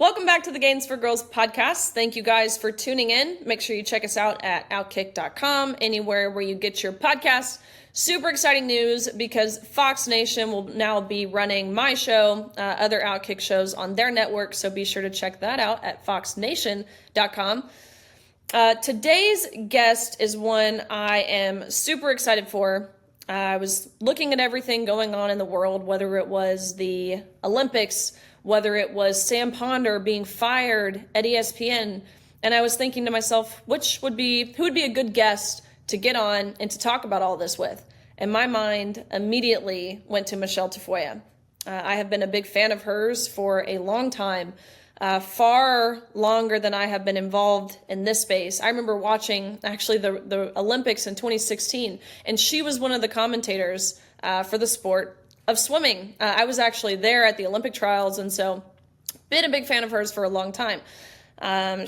Welcome back to the Gains for Girls podcast. Thank you guys for tuning in. Make sure you check us out at OutKick.com, anywhere where you get your podcasts. Super exciting news because Fox Nation will now be running my show, other OutKick shows on their network, so be sure to check that out at foxnation.com. Today's guest is one I am super excited for. I was looking at everything going on in the world, whether it was the Olympics, whether it was Sam Ponder being fired at ESPN, and I was thinking to myself, who would be a good guest to get on and to talk about all this with? And my mind immediately went to Michele Tafoya. I have been a big fan of hers for a long time, far longer than I have been involved in this space. I remember watching actually the Olympics in 2016, and she was one of the commentators for the sport of swimming. I was actually there at the Olympic trials, and so been a big fan of hers for a long time.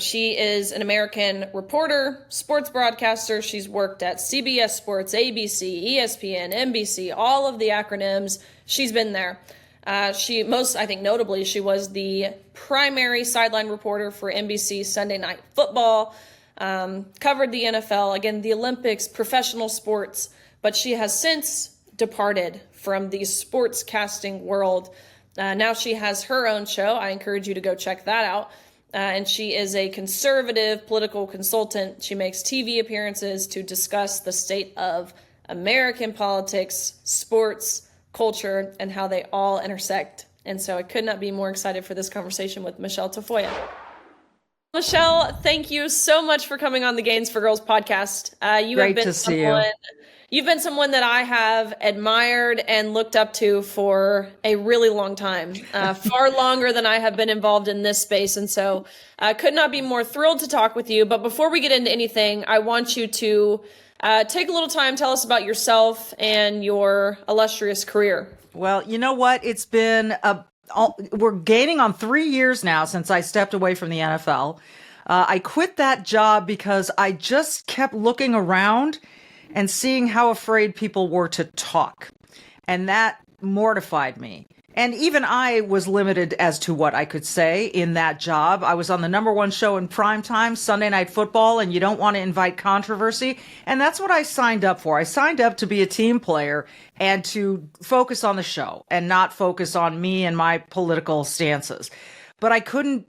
She is an American reporter, sports broadcaster. She's worked at CBS Sports, ABC, ESPN, NBC, all of the acronyms. She's been there. I think notably, she was the primary sideline reporter for NBC Sunday Night Football, covered the NFL, again, the Olympics, professional sports, but she has since departed from the sports casting world. Now she has her own show. I encourage you to go check that out. And she is a conservative political consultant. She makes TV appearances to discuss the state of American politics, sports, culture, and how they all intersect. And so I could not be more excited for this conversation with Michele Tafoya. Michele, thank you so much for coming on the Gains for Girls podcast. Great to see you. You've been someone that I have admired and looked up to for a really long time, far longer than I have been involved in this space. And so I could not be more thrilled to talk with you. But before we get into anything, I want you to take a little time, tell us about yourself and your illustrious career. Well, you know what? It's been, we're gaining on 3 years now since I stepped away from the NFL. I quit that job because I just kept looking around and seeing how afraid people were to talk. And that mortified me. And even I was limited as to what I could say in that job. I was on the #1 show in primetime, Sunday Night Football, and you don't want to invite controversy. And that's what I signed up for. I signed up to be a team player and to focus on the show and not focus on me and my political stances. But I couldn't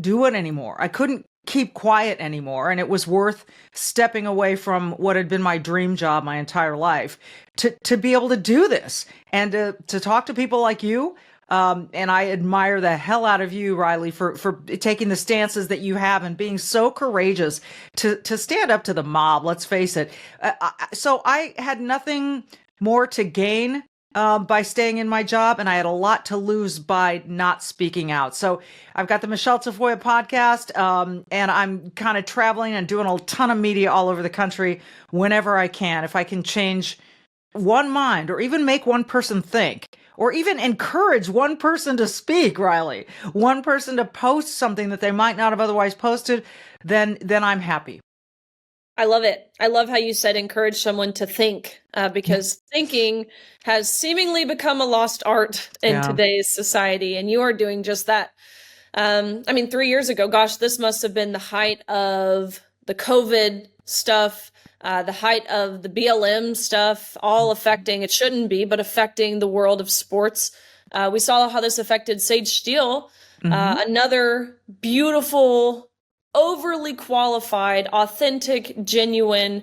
do it anymore. I couldn't keep quiet anymore. And it was worth stepping away from what had been my dream job my entire life to be able to do this and to talk to people like you. And I admire the hell out of you, Riley, for taking the stances that you have and being so courageous to stand up to the mob. Let's face it. So I had nothing more to gain by staying in my job, and I had a lot to lose by not speaking out. So I've got the Michele Tafoya podcast, and I'm kind of traveling and doing a ton of media all over the country whenever I can. If I can change one mind or even make one person think, or even encourage one person to speak, Riley, one person to post something that they might not have otherwise posted, then I'm happy. I love it. I love how you said encourage someone to think, because thinking has seemingly become a lost art in today's society, and you are doing just that. 3 years ago, gosh, this must have been the height of the COVID stuff, the height of the BLM stuff, all affecting, it shouldn't be, but affecting the world of sports. We saw how this affected Sage Steele, another beautiful, overly qualified, authentic, genuine,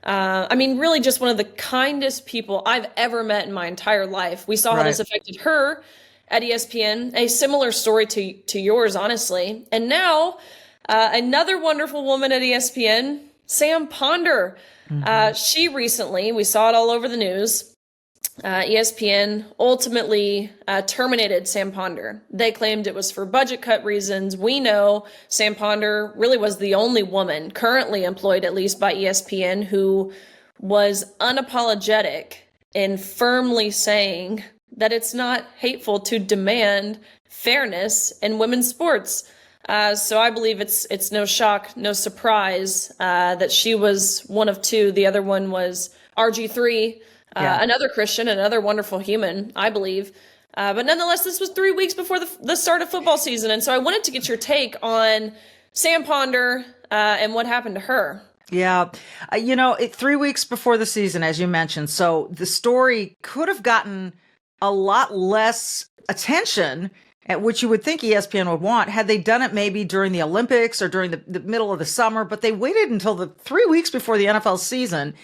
really just one of the kindest people I've ever met in my entire life. We saw how this affected her at ESPN, a similar story to yours, honestly. And now, another wonderful woman at ESPN, Sam Ponder. She recently, we saw it all over the news, ESPN ultimately terminated Sam Ponder. They claimed it was for budget cut reasons. We know Sam Ponder really was the only woman currently employed, at least by ESPN, who was unapologetic in firmly saying that it's not hateful to demand fairness in women's sports. So I believe it's no shock, no surprise that she was one of two. The other one was RG3. Another Christian, another wonderful human, I believe. But nonetheless, this was 3 weeks before the start of football season. And so I wanted to get your take on Sam Ponder and what happened to her. Yeah. 3 weeks before the season, as you mentioned. So the story could have gotten a lot less attention, at which you would think ESPN would want, had they done it maybe during the Olympics or during the middle of the summer. But they waited until the 3 weeks before the NFL season.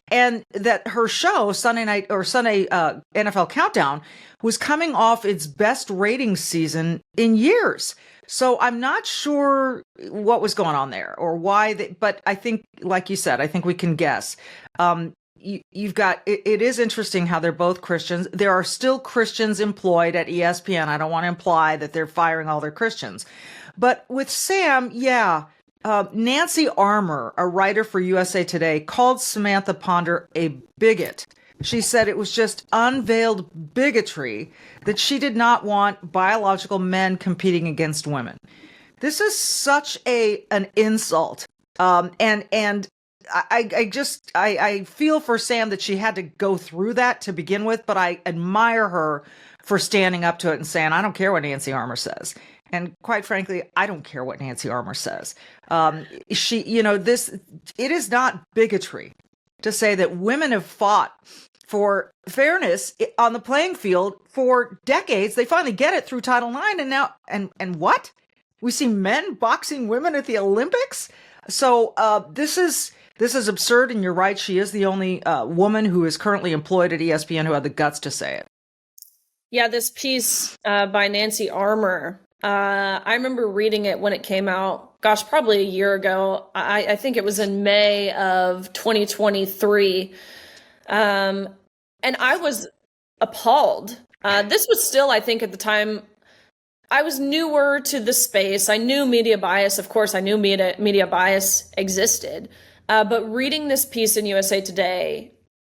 And that her show, Sunday NFL Countdown, was coming off its best ratings season in years. So I'm not sure what was going on there or why, but I think, like you said, I think we can guess. You've got, it is interesting how they're both Christians. There are still Christians employed at ESPN. I don't want to imply that they're firing all their Christians. But with Sam, Nancy Armour, a writer for USA Today, called Samantha Ponder a bigot. She said it was just unveiled bigotry that she did not want biological men competing against women. This is such an insult. And I feel for Sam that she had to go through that to begin with, but I admire her for standing up to it and saying, I don't care what Nancy Armour says. And quite frankly, I don't care what Nancy Armour says. It is not bigotry to say that women have fought for fairness on the playing field for decades. They finally get it through Title IX. And now, and what? We see men boxing women at the Olympics. So this is absurd. And you're right. She is the only woman who is currently employed at ESPN who had the guts to say it. Yeah, this piece by Nancy Armour, I remember reading it when it came out, probably a year ago. I think it was in May of 2023. And I was appalled. This was still, I think at the time, I was newer to the space. I knew media bias. Of course, I knew media bias existed. But reading this piece in USA Today,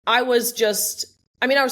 I was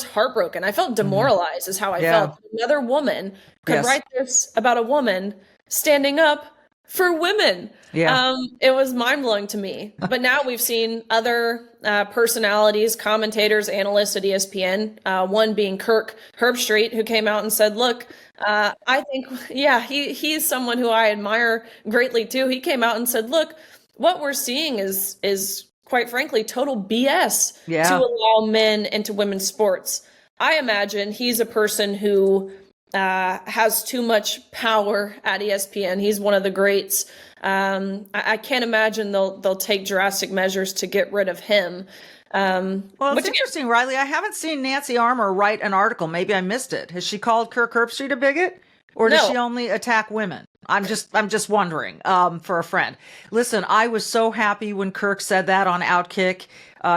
heartbroken. I felt demoralized is how I felt. Another woman could write this about a woman standing up for women. Yeah. It was mind-blowing to me. But now we've seen other personalities, commentators, analysts at ESPN, one being Kirk Herbstreit, who came out and said, look, I think, he's someone who I admire greatly too. He came out and said, look, what we're seeing is quite frankly, total BS to allow men into women's sports. I imagine he's a person who has too much power at ESPN. He's one of the greats. I can't imagine they'll take drastic measures to get rid of him. Well, it's interesting, Riley. I haven't seen Nancy Armour write an article. Maybe I missed it. Has she called Kirk Herbstreit a bigot? Or does she only attack women? I'm just wondering, for a friend. Listen, I was so happy when Kirk said that on OutKick,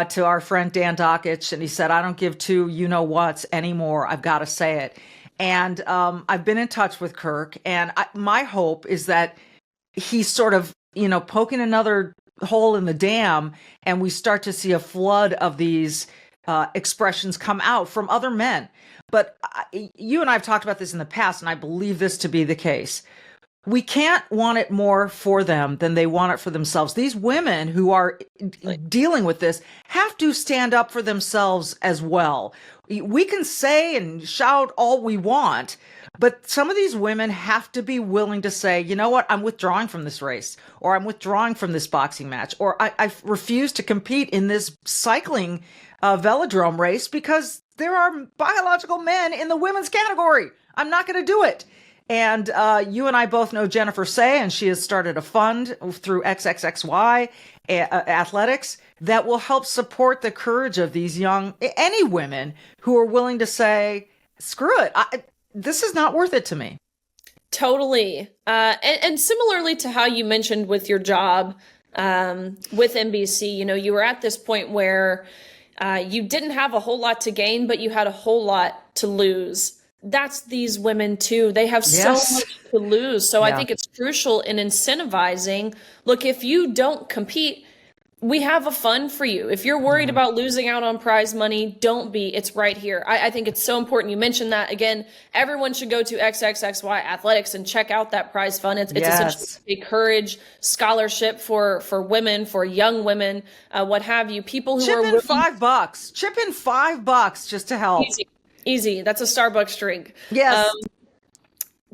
to our friend Dan Dockich. And he said, I don't give two you-know-whats anymore. I've got to say it. And, I've been in touch with Kirk, and my hope is that he's sort of, poking another hole in the dam, and we start to see a flood of these, expressions come out from other men. But you and I have talked about this in the past, and I believe this to be the case. We can't want it more for them than they want it for themselves. These women who are dealing with this have to stand up for themselves as well. We can say and shout all we want, but some of these women have to be willing to say, you know what, I'm withdrawing from this race, or I'm withdrawing from this boxing match, or I refuse to compete in this cycling velodrome race because there are biological men in the women's category. I'm not going to do it. And you and I both know Jennifer Say, and she has started a fund through XXXY Athletics that will help support the courage of these any women who are willing to say, screw it. This is not worth it to me. Totally. And similarly to how you mentioned with your job with NBC, you were at this point where you didn't have a whole lot to gain, but you had a whole lot to lose. That's these women too. They have so much to lose. So I think it's crucial in incentivizing. Look, if you don't compete, we have a fund for you. If you're worried about losing out on prize money, don't be. It's right here. I think it's so important. You mentioned that again. Everyone should go to XXXY Athletics and check out that prize fund. It's essentially a courage scholarship for women, for young women, what have you. People who Chip are in $5. Chip in $5 just to help. Easy. That's a Starbucks drink. Yes.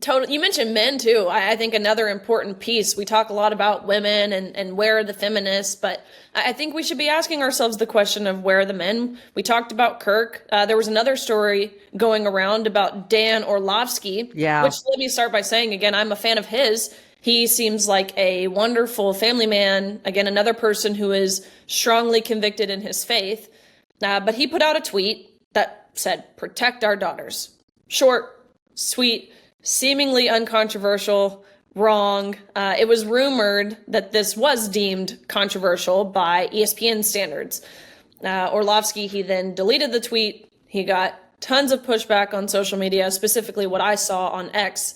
Total. You mentioned men too. I think another important piece. We talk a lot about women and where are the feminists, but I think we should be asking ourselves the question of where are the men. We talked about Kirk. There was another story going around about Dan Orlovsky. Yeah. Which, let me start by saying again, I'm a fan of his. He seems like a wonderful family man. Again, another person who is strongly convicted in his faith. But he put out a tweet that said, "Protect our daughters." Short, sweet, seemingly uncontroversial, wrong. It was rumored that this was deemed controversial by ESPN standards. Orlovsky, he then deleted the tweet. He got tons of pushback on social media, specifically what I saw on X.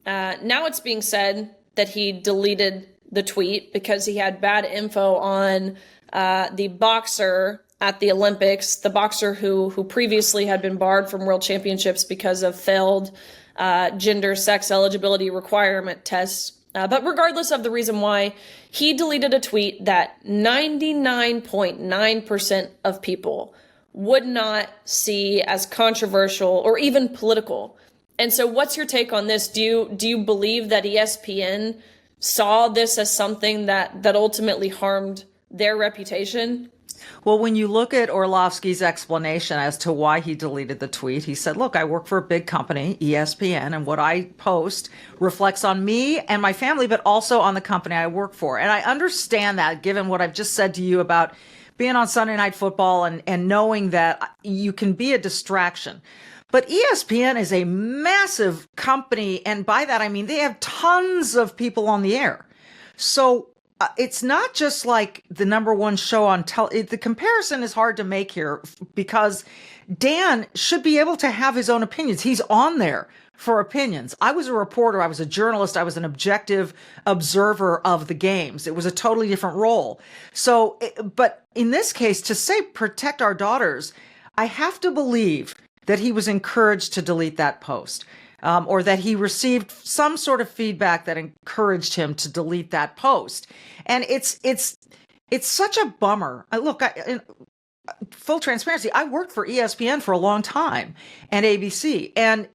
Now it's being said that he deleted the tweet because he had bad info on the boxer at the Olympics, the boxer who previously had been barred from world championships because of failed gender sex eligibility requirement tests. But regardless of the reason why, he deleted a tweet that 99.9% of people would not see as controversial or even political. And so what's your take on this? Do you believe that ESPN saw this as something that ultimately harmed their reputation? Well, when you look at Orlovsky's explanation as to why he deleted the tweet, he said, look, I work for a big company, ESPN, and what I post reflects on me and my family, but also on the company I work for. And I understand that, given what I've just said to you about being on Sunday Night Football and knowing that you can be a distraction. But ESPN is a massive company, and by that I mean they have tons of people on the air. So it's not just like the number one show on the comparison is hard to make here because Dan should be able to have his own opinions. He's on there for opinions. I was a reporter. I was a journalist. I was an objective observer of the games. It was a totally different role. So, but in this case, to say protect our daughters, I have to believe that he was encouraged to delete that post. Or that he received some sort of feedback that encouraged him to delete that post. And it's such a bummer. In full transparency, I worked for ESPN for a long time and ABC. And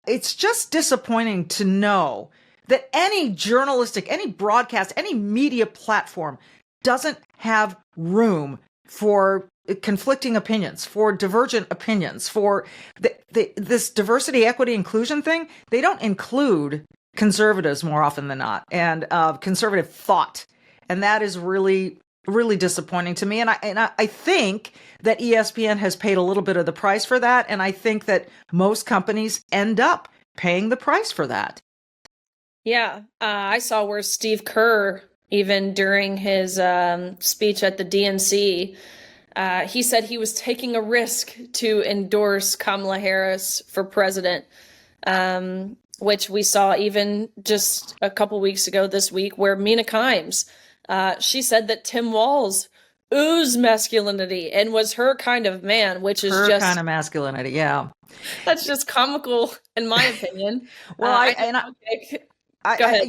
it's just disappointing to know that any broadcast, any media platform doesn't have room for conflicting opinions, for divergent opinions, for this diversity, equity, inclusion thing. They don't include conservatives more often than not, and conservative thought. And that is really, really disappointing to me. And I think that ESPN has paid a little bit of the price for that. And I think that most companies end up paying the price for that. Yeah, I saw where Steve Kerr, even during his speech at the DNC, he said he was taking a risk to endorse Kamala Harris for president, which we saw even just a couple weeks ago this week where Mina, she said that Tim Walz oozed masculinity and was her kind of man, which is her kind of masculinity. Yeah. That's just comical in my opinion. Well, Go ahead.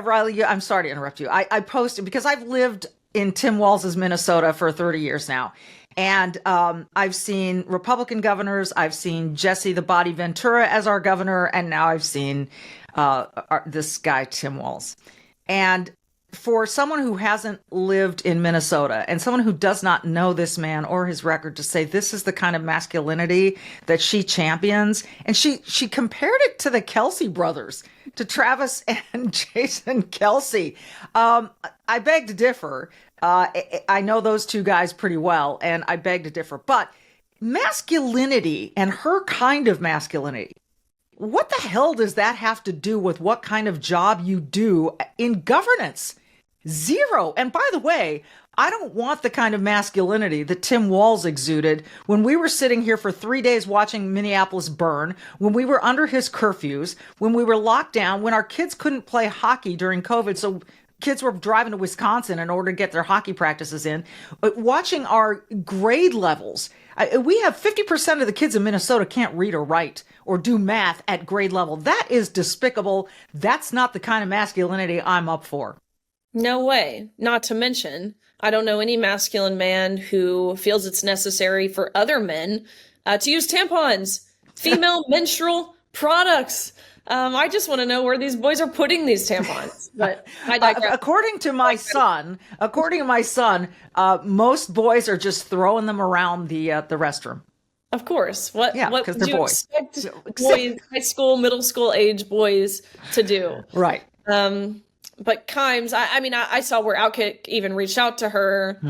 Riley, I'm sorry to interrupt you. I posted because I've lived in Tim Walz's Minnesota for 30 years now. And I've seen Republican governors. I've seen Jesse the Body Ventura as our governor. And now I've seen this guy, Tim Walz. And for someone who hasn't lived in Minnesota and someone who does not know this man or his record to say this is the kind of masculinity that she champions. And she compared it to the Kelsey brothers, to Travis and Jason Kelsey. I beg to differ. I know those two guys pretty well, and I beg to differ. But masculinity and her kind of masculinity, what the hell does that have to do with what kind of job you do in governance? Zero. And by the way, I don't want the kind of masculinity that Tim Walz exuded when we were sitting here for 3 days watching Minneapolis burn, when we were under his curfews, when we were locked down, when our kids couldn't play hockey during COVID. So kids were driving to Wisconsin in order to get their hockey practices in, watching our grade levels. We have 50% of the kids in Minnesota can't read or write or do math at grade level. That is despicable. That's not the kind of masculinity I'm up for. No way. Not to mention, I don't know any masculine man who feels it's necessary for other men to use tampons, female menstrual products. I just want to know where these boys are putting these tampons. But I digress. According to my son, most boys are just throwing them around the restroom. Of course. What because would they're you boys. expect boys, high school, middle school age boys to do? Right. But Kimes, I saw where OutKick even reached out to her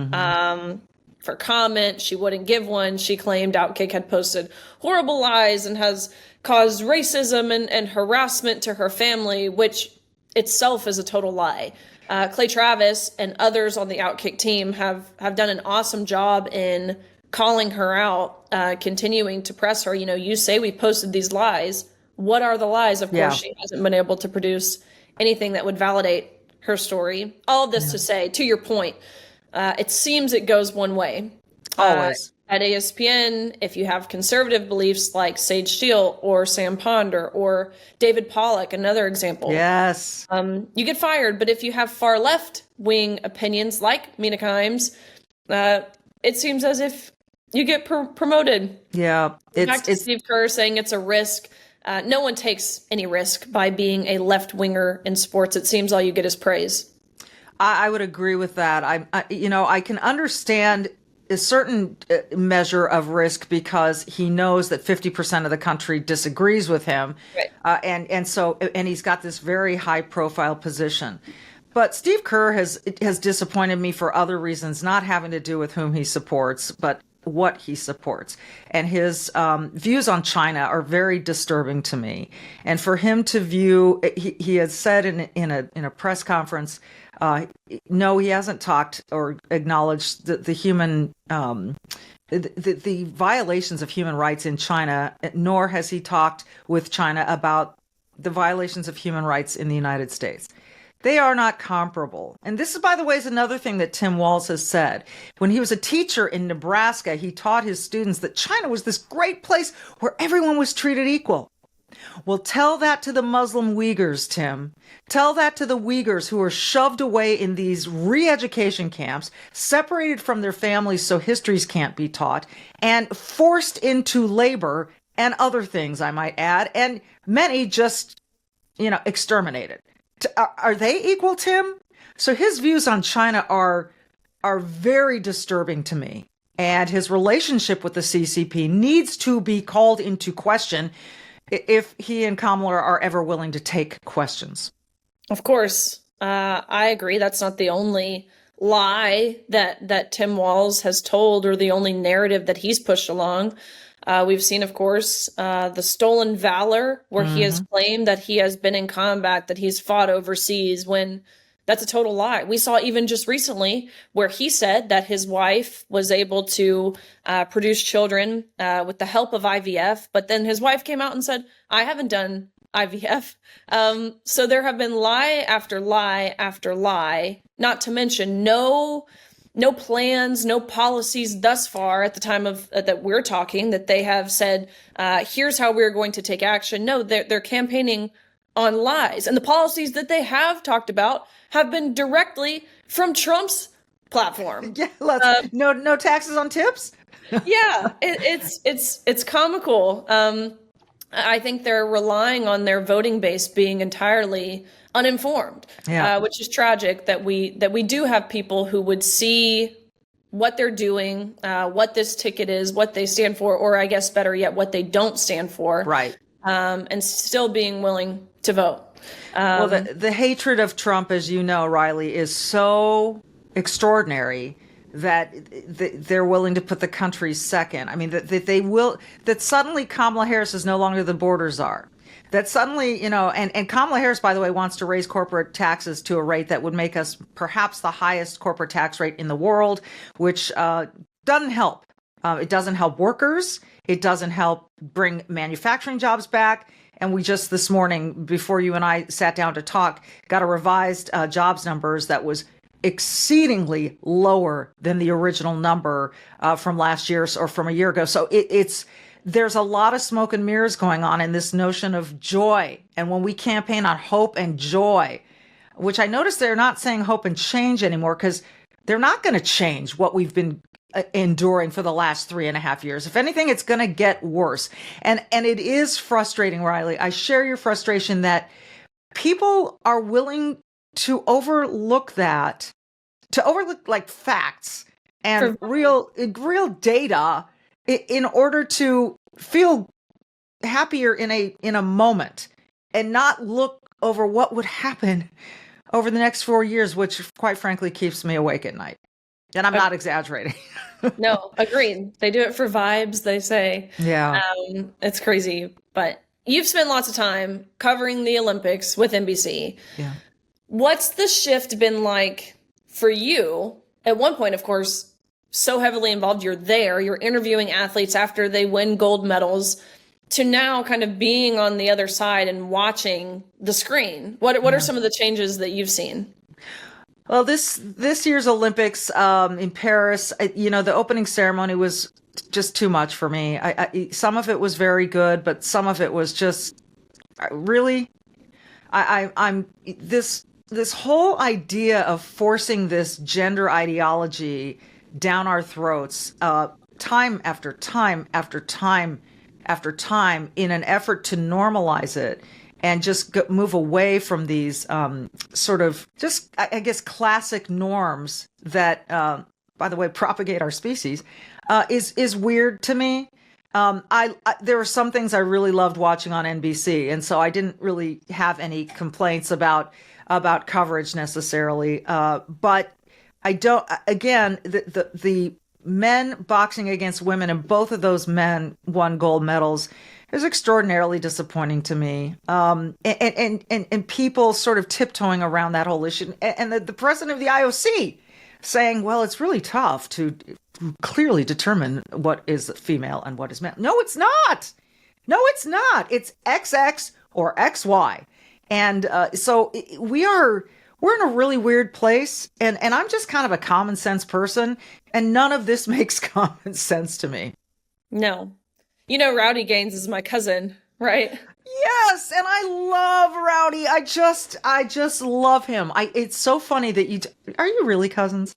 for comment. She wouldn't give one. She claimed OutKick had posted horrible lies and has caused racism and harassment to her family, which itself is a total lie. Clay Travis and others on the OutKick team have done an awesome job in calling her out, continuing to press her. You say we posted these lies. What are the lies? Of course, she hasn't been able to produce anything that would validate her story. All of this to say, to your point, it seems it goes one way. Always. At ESPN, if you have conservative beliefs like Sage Steele or Sam Ponder or David Pollack, another example. Yes. You get fired. But if you have far left wing opinions like Mina Kimes, it seems as if you get promoted. Yeah. Back to Steve Kerr saying it's a risk. No one takes any risk by being a left-winger in sports. It seems all you get is praise. I would agree with that. I can understand a certain measure of risk because he knows that 50% of the country disagrees with him. Right. And he's got this very high-profile position. But Steve Kerr has disappointed me for other reasons, not having to do with whom he supports, but what he supports. And his views on China are very disturbing to me. And for him to view, he has said in a press conference, no, he hasn't talked or acknowledged the human the violations of human rights in China, nor has he talked with China about the violations of human rights in the United States. They are not comparable. And this is, by the way, is another thing that Tim Walz has said. When he was a teacher in Nebraska, he taught his students that China was this great place where everyone was treated equal. Well, tell that to the Muslim Uyghurs, Tim. Tell that to the Uyghurs who are shoved away in these re-education camps, separated from their families so histories can't be taught, and forced into labor and other things, I might add, and many just, exterminated. Are they equal, Tim? So his views on China are very disturbing to me. And his relationship with the CCP needs to be called into question if he and Kamala are ever willing to take questions. Of course. I agree. That's not the only lie that Tim Walz has told or the only narrative that he's pushed along. We've seen, of course, the stolen valor, where he has claimed that he has been in combat, that he's fought overseas, when that's a total lie. We saw even just recently where he said that his wife was able to produce children with the help of IVF, but then his wife came out and said, I haven't done IVF. So there have been lie after lie after lie, not to mention no plans, no policies thus far at the time of that we're talking that they have said, here's how we're going to take action. No, they're campaigning on lies. And the policies that they have talked about have been directly from Trump's platform. Yeah, no taxes on tips. Yeah, it's comical. I think they're relying on their voting base being entirely uninformed, which is tragic that we do have people who would see what they're doing, what this ticket is, what they stand for, or I guess better yet, what they don't stand for. Right. And still being willing to vote. Well, the hatred of Trump, as you know, Riley, is so extraordinary that they're willing to put the country second. I mean, that suddenly Kamala Harris is no longer the border czar. That suddenly, and Kamala Harris, by the way, wants to raise corporate taxes to a rate that would make us perhaps the highest corporate tax rate in the world, which doesn't help. It doesn't help workers. It doesn't help bring manufacturing jobs back. And we just this morning, before you and I sat down to talk, got a revised jobs numbers that was exceedingly lower than the original number from last year or from a year ago. So there's a lot of smoke and mirrors going on in this notion of joy. And when we campaign on hope and joy, which I noticed they're not saying hope and change anymore, because they're not going to change what we've been enduring for the last 3.5 years. If anything, it's going to get worse. And it is frustrating, Riley. I share your frustration that people are willing to overlook like facts and real data in order to feel happier in a moment and not look over what would happen over the next 4 years, which quite frankly keeps me awake at night. And I'm not exaggerating. No, agreed. They do it for vibes, they say. Yeah. It's crazy. But you've spent lots of time covering the Olympics with NBC. Yeah. What's the shift been like for you? At one point, of course, so heavily involved, you're there, you're interviewing athletes after they win gold medals, to now kind of being on the other side and watching the screen. What are some of the changes that you've seen? Well, this year's Olympics in Paris, the opening ceremony was just too much for me. Some of it was very good, but some of it was just really. I'm this whole idea of forcing this gender ideology down our throats, time after time after time after time, in an effort to normalize it. And just move away from these sort of just, I guess, classic norms that, by the way, propagate our species, is weird to me. There were some things I really loved watching on NBC, and so I didn't really have any complaints about coverage necessarily. But I don't. Again, the men boxing against women, and both of those men won gold medals, is extraordinarily disappointing to me. And people sort of tiptoeing around that whole issue. And the president of the IOC saying, well, it's really tough to clearly determine what is female and what is male. No, it's not. No, it's not. It's XX or XY. And so we're in a really weird place. And I'm just kind of a common sense person. And none of this makes common sense to me. No. Rowdy Gaines is my cousin, right? Yes, and I love Rowdy. I just love him. It's so funny that are you really cousins?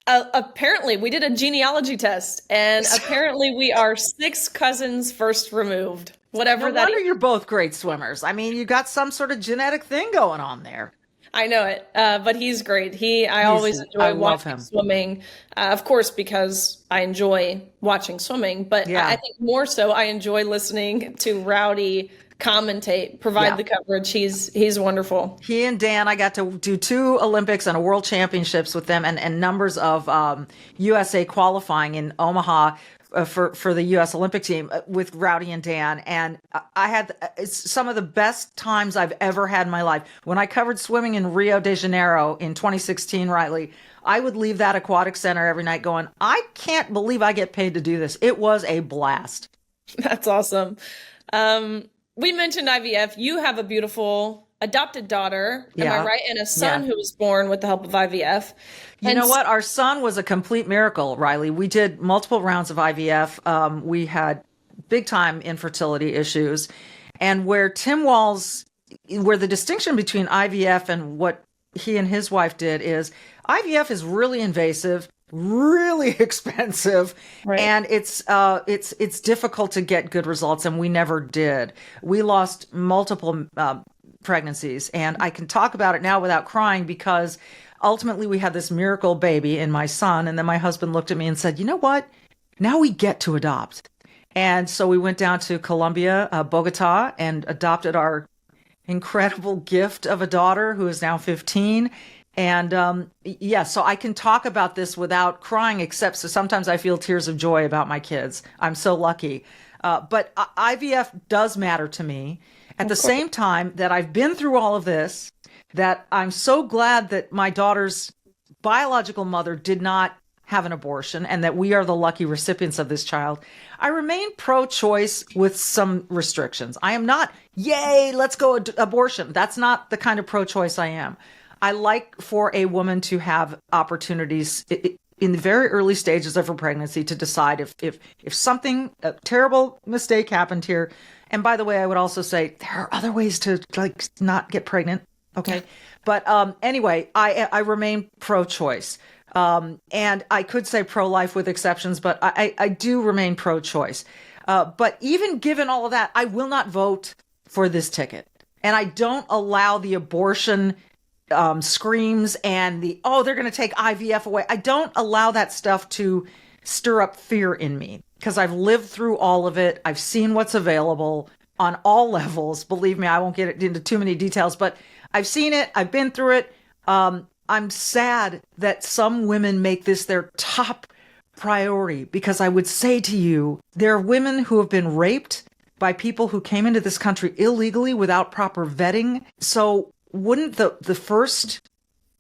Apparently, we did a genealogy test, and apparently we are 6 cousins first removed. Whatever that is. No wonder you're both great swimmers. I mean, you got some sort of genetic thing going on there. I know it, but he's great. I always enjoy watching swimming, of course, because I enjoy watching swimming. But yeah. I think more so, I enjoy listening to Rowdy commentate, provide the coverage. He's wonderful. He and Dan, I got to do 2 Olympics and a World Championships with them, and numbers of USA qualifying in Omaha for the U.S. Olympic team with Rowdy and Dan. And I had some of the best times I've ever had in my life. When I covered swimming in Rio de Janeiro in 2016, Riley, I would leave that aquatic center every night going, I can't believe I get paid to do this. It was a blast. That's awesome. We mentioned IVF. You have a beautiful adopted daughter, am I right? And a son who was born with the help of IVF. You know what? Our son was a complete miracle, Riley. We did multiple rounds of IVF. We had big time infertility issues. And where the distinction between IVF and what he and his wife did is IVF is really invasive, really expensive, right. And it's difficult to get good results, and we never did. We lost multiple pregnancies, and I can talk about it now without crying because ultimately we had this miracle baby in my son, and then my husband looked at me and said, you know what? Now we get to adopt. And so we went down to Colombia, Bogota, and adopted our incredible gift of a daughter who is now 15. And so I can talk about this without crying, except so sometimes I feel tears of joy about my kids. I'm so lucky. But IVF does matter to me. At the same time that I've been through all of this, that I'm so glad that my daughter's biological mother did not have an abortion and that we are the lucky recipients of this child, I remain pro-choice with some restrictions. I am not, yay, let's go abortion. That's not the kind of pro-choice I am. I like for a woman to have opportunities in the very early stages of her pregnancy to decide if something, a terrible mistake happened here. And by the way, I would also say there are other ways to not get pregnant. Okay. But anyway, I remain pro-choice. And I could say pro-life with exceptions, but I do remain pro-choice. But even given all of that, I will not vote for this ticket. And I don't allow the abortion screams and they're going to take IVF away. I don't allow that stuff to stir up fear in me because I've lived through all of it. I've seen what's available on all levels. Believe me, I won't get into too many details, but I've seen it. I've been through it. I'm sad that some women make this their top priority because I would say to you, there are women who have been raped by people who came into this country illegally without proper vetting. So wouldn't the first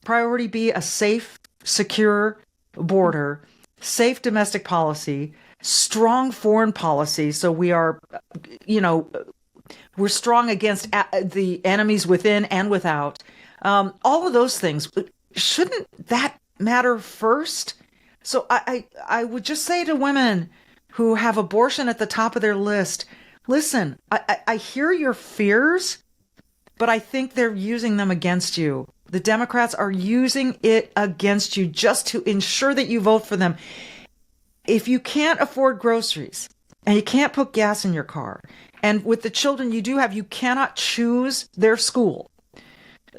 priority be a safe, secure border, safe domestic policy, strong foreign policy? So we are, we're strong against the enemies within and without. All of those things. Shouldn't that matter first? So I would just say to women who have abortion at the top of their list, listen, I hear your fears, but I think they're using them against you. The Democrats are using it against you just to ensure that you vote for them. If you can't afford groceries and you can't put gas in your car, and with the children you do have, you cannot choose their school,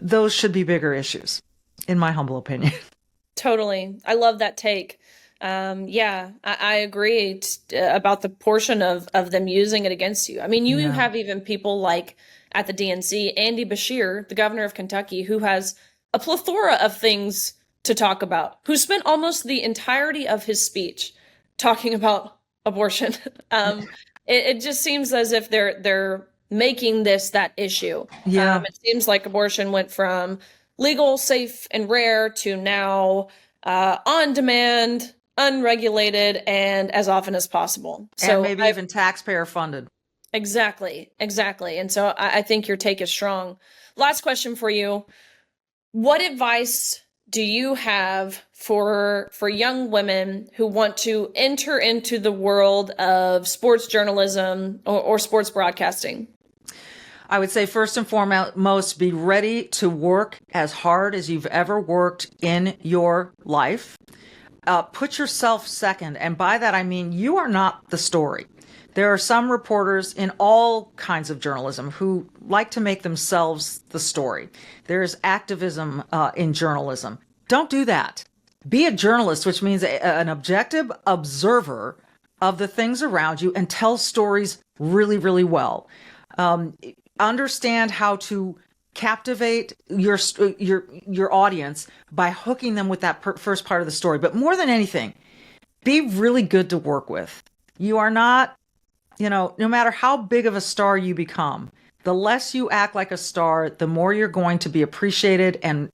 those should be bigger issues, in my humble opinion. Totally. I love that take. I agree about the portion of them using it against you. I mean, you have even people like at the DNC, Andy Beshear, the governor of Kentucky, who has a plethora of things to talk about, who spent almost the entirety of his speech talking about abortion. It just seems as if they're making this that issue. Yeah. It seems like abortion went from legal, safe, and rare to now on demand, unregulated, and as often as possible. So and maybe even taxpayer funded. Exactly. And so I think your take is strong. Last question for you. What advice do you have for young women who want to enter into the world of sports journalism or sports broadcasting? I would say first and foremost, be ready to work as hard as you've ever worked in your life. Put yourself second. And by that, I mean, you are not the story. There are some reporters in all kinds of journalism who like to make themselves the story. There's activism in journalism. Don't do that. Be a journalist, which means an objective observer of the things around you and tell stories really, really well. Understand how to captivate your audience by hooking them with that first part of the story. But more than anything, be really good to work with. You are not, no matter how big of a star you become, the less you act like a star, the more you're going to be appreciated, and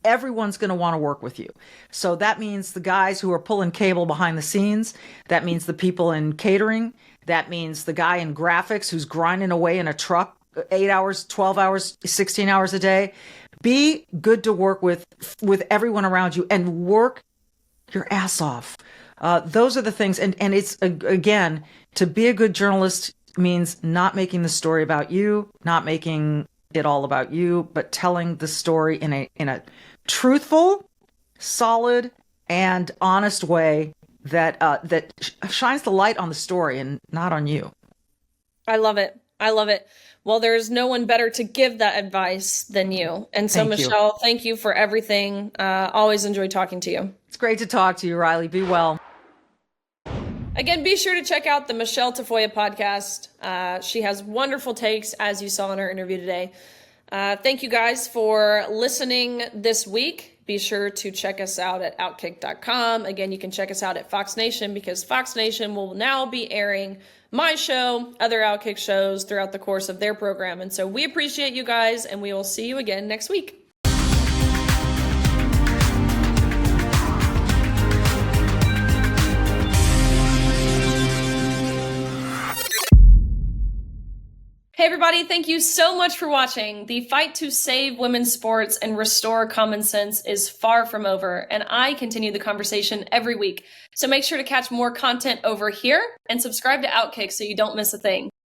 everyone's going to want to work with you. So that means the guys who are pulling cable behind the scenes. That means the people in catering. That means the guy in graphics who's grinding away in a truck 8 hours, 12 hours, 16 hours a day. Be good to work with everyone around you and work your ass off. Those are the things. And it's, again, to be a good journalist means not making the story about you, not making it all about you, but telling the story in a truthful, solid, and honest way that shines the light on the story and not on you. I love it. Well, there's no one better to give that advice than you. And so, Michelle, thank you for everything. Always enjoy talking to you. It's great to talk to you, Riley. Be well. Again, be sure to check out the Michele Tafoya podcast. She has wonderful takes, as you saw in our interview today. Thank you guys for listening this week. Be sure to check us out at OutKick.com. Again, you can check us out at Fox Nation because Fox Nation will now be airing my show, other OutKick shows throughout the course of their program. And so we appreciate you guys, and we will see you again next week. Hey everybody, thank you so much for watching. The fight to save women's sports and restore common sense is far from over, and I continue the conversation every week. So make sure to catch more content over here and subscribe to OutKick so you don't miss a thing.